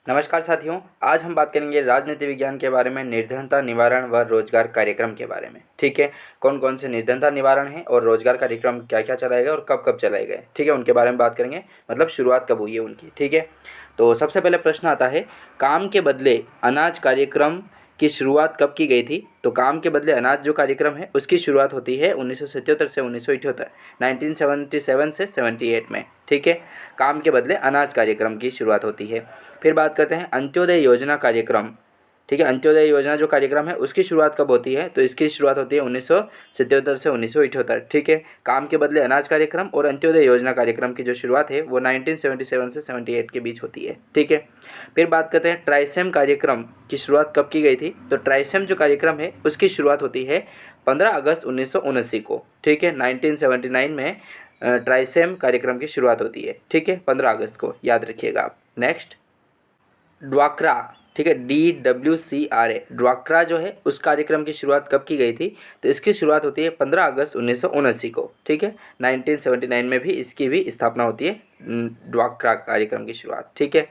नमस्कार साथियों, आज हम बात करेंगे राजनीति विज्ञान के बारे में, निर्धनता निवारण व रोजगार कार्यक्रम के बारे में। ठीक है, कौन कौन से निर्धनता निवारण है और रोजगार कार्यक्रम क्या क्या चलाए गए और कब कब चलाए गए। ठीक है, उनके बारे में बात करेंगे, मतलब शुरुआत कब हुई है उनकी। ठीक है, तो सबसे पहले प्रश्न आता है, काम के बदले अनाज कार्यक्रम की शुरुआत कब की गई थी। तो काम के बदले अनाज जो कार्यक्रम है उसकी शुरुआत होती है 1977 से 1978, 1977 से 78 में। ठीक है, काम के बदले अनाज कार्यक्रम की शुरुआत होती है। फिर बात करते हैं अंत्योदय योजना कार्यक्रम। ठीक है, अंत्योदय योजना जो कार्यक्रम है उसकी शुरुआत कब होती है। तो इसकी शुरुआत होती है 1977 से 1978। ठीक है, काम के बदले अनाज कार्यक्रम और अंत्योदय योजना कार्यक्रम की जो शुरुआत है वो 1977 से 78 के बीच होती है। ठीक है, फिर बात करते हैं ट्राइसेम कार्यक्रम की शुरुआत कब की गई थी। तो ट्राइसेम जो कार्यक्रम है उसकी शुरुआत होती है 15 अगस्त 1979 को। ठीक है, 1979 में ट्राइसेम कार्यक्रम की शुरुआत होती है। ठीक है, 15 अगस्त को, याद रखिएगा आप। नेक्स्ट, ड्वाक्रा। ठीक है, DWCRA, ड्वाक्रा जो है उस कार्यक्रम की शुरुआत कब की गई थी। तो इसकी शुरुआत होती है 15 अगस्त 1979 को। ठीक है, 1979 में भी इसकी भी स्थापना होती है, ड्वाक्रा कार्यक्रम की शुरुआत। ठीक है,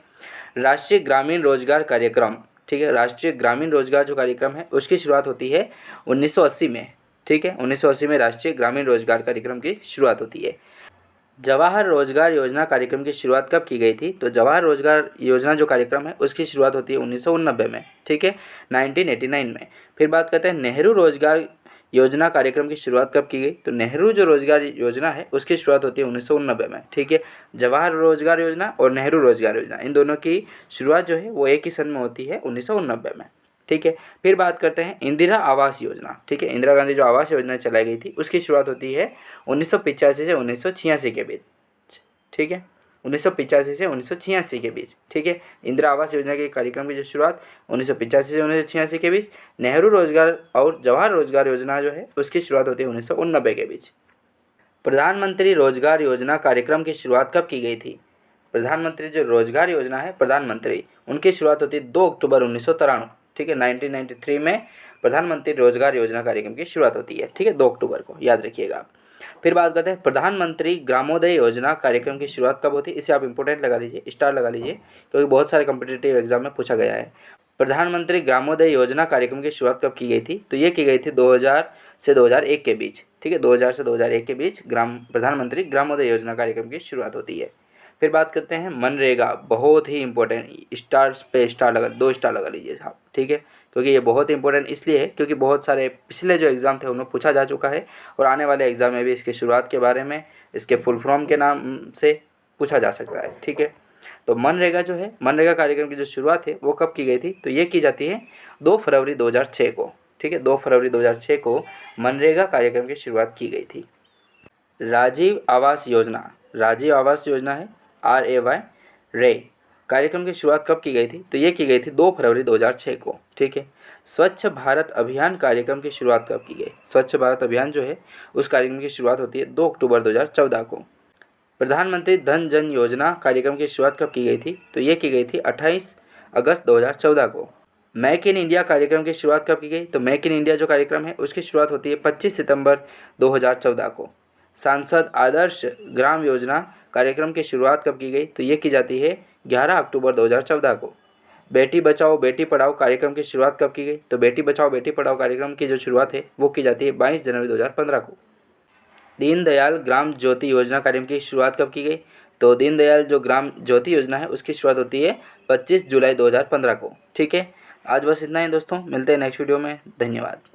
राष्ट्रीय ग्रामीण रोजगार कार्यक्रम। ठीक है, राष्ट्रीय ग्रामीण रोजगार जो कार्यक्रम है उसकी शुरुआत होती है 1980 में। ठीक है, 1980 में राष्ट्रीय ग्रामीण रोजगार कार्यक्रम की शुरुआत होती है। जवाहर रोजगार योजना कार्यक्रम की शुरुआत कब की गई थी। तो जवाहर रोजगार योजना जो कार्यक्रम है उसकी शुरुआत होती है 1989 में। ठीक है, 1989 में। फिर बात करते हैं नेहरू रोजगार योजना कार्यक्रम की शुरुआत कब की गई। तो नेहरू जो रोजगार योजना है उसकी शुरुआत होती है 1989 में। ठीक है, जवाहर रोजगार योजना और नेहरू रोजगार योजना, इन दोनों की शुरुआत जो है वो एक ही सन में होती है, 1989 में। ठीक है, फिर बात करते हैं इंदिरा आवास योजना। ठीक है, इंदिरा गांधी जो आवास योजना चलाई गई थी उसकी शुरुआत होती है 1985 से 1986 के बीच। ठीक है, 1985 से 1986 के बीच। ठीक है, इंदिरा आवास योजना के कार्यक्रम की जो शुरुआत 1985 से 1986 के बीच, नेहरू रोजगार और जवाहर रोजगार योजना जो है उसकी शुरुआत होती है 1989 के बीच। प्रधानमंत्री रोजगार योजना कार्यक्रम की शुरुआत कब की गई थी। प्रधानमंत्री जो रोजगार योजना है, प्रधानमंत्री, उनकी शुरुआत होती है 2 अक्टूबर 1993। ठीक है, 1993 में प्रधानमंत्री रोजगार योजना कार्यक्रम की शुरुआत होती है। ठीक है, 2 अक्टूबर को, याद रखिएगा आप। फिर बात करते हैं प्रधानमंत्री ग्रामोदय योजना कार्यक्रम की शुरुआत कब होती है। इसे आप इंपोर्टेंट लगा लीजिए, स्टार लगा लीजिए, क्योंकि बहुत सारे कॉम्पिटिटिव एग्जाम में पूछा गया है। प्रधानमंत्री ग्रामोदय योजना कार्यक्रम की शुरुआत कब की गई थी। तो ये की गई थी 2000 से 2001 के बीच। ठीक है, 2000 से 2001 के बीच प्रधानमंत्री ग्रामोदय योजना कार्यक्रम की शुरुआत होती है। फिर बात करते हैं मनरेगा, बहुत ही इंपॉर्टेंट, स्टार पे स्टार लगा, 2 स्टार लगा लीजिए साहब। ठीक है, क्योंकि ये बहुत इंपॉर्टेंट इसलिए है क्योंकि बहुत सारे पिछले जो एग्ज़ाम थे उनमें पूछा जा चुका है और आने वाले एग्ज़ाम में भी इसके शुरुआत के बारे में, इसके फुल फॉर्म के नाम से पूछा जा सकता है। ठीक है, तो मनरेगा जो है, मनरेगा कार्यक्रम की जो शुरुआत है वो कब की गई थी। तो ये की जाती है 2 फरवरी 2006 को। ठीक है, 2 फरवरी 2006 को मनरेगा कार्यक्रम की शुरुआत की गई थी। राजीव आवास योजना, राजीव आवास योजना है, RAY, रे, कार्यक्रम की शुरुआत कब की गई थी। तो ये की गई थी 2 फरवरी 2006 को। ठीक है, स्वच्छ भारत अभियान कार्यक्रम की शुरुआत कब की गई। स्वच्छ भारत अभियान जो है उस कार्यक्रम की शुरुआत होती है 2 अक्टूबर 2014 को। प्रधानमंत्री धन जन योजना कार्यक्रम की शुरुआत कब की गई थी। तो ये की गई थी 28 अगस्त 2014 को। मेक इन इंडिया कार्यक्रम की शुरुआत कब की गई। तो मेक इन इंडिया जो कार्यक्रम है उसकी शुरुआत होती है 25 सितंबर 2014 को। सांसद आदर्श ग्राम योजना कार्यक्रम की शुरुआत कब की गई। तो ये की जाती है 11 अक्टूबर 2014 को। बेटी बचाओ बेटी पढ़ाओ कार्यक्रम की शुरुआत कब की गई। तो बेटी बचाओ बेटी पढ़ाओ कार्यक्रम की जो शुरुआत है वो की जाती है 22 जनवरी 2015 को। दीनदयाल ग्राम ज्योति योजना कार्यक्रम की शुरुआत कब की गई। तो दीनदयाल जो ग्राम ज्योति योजना है उसकी शुरुआत होती है 25 जुलाई 2015 को। ठीक है, आज बस इतना ही दोस्तों, मिलते हैं नेक्स्ट वीडियो में। धन्यवाद।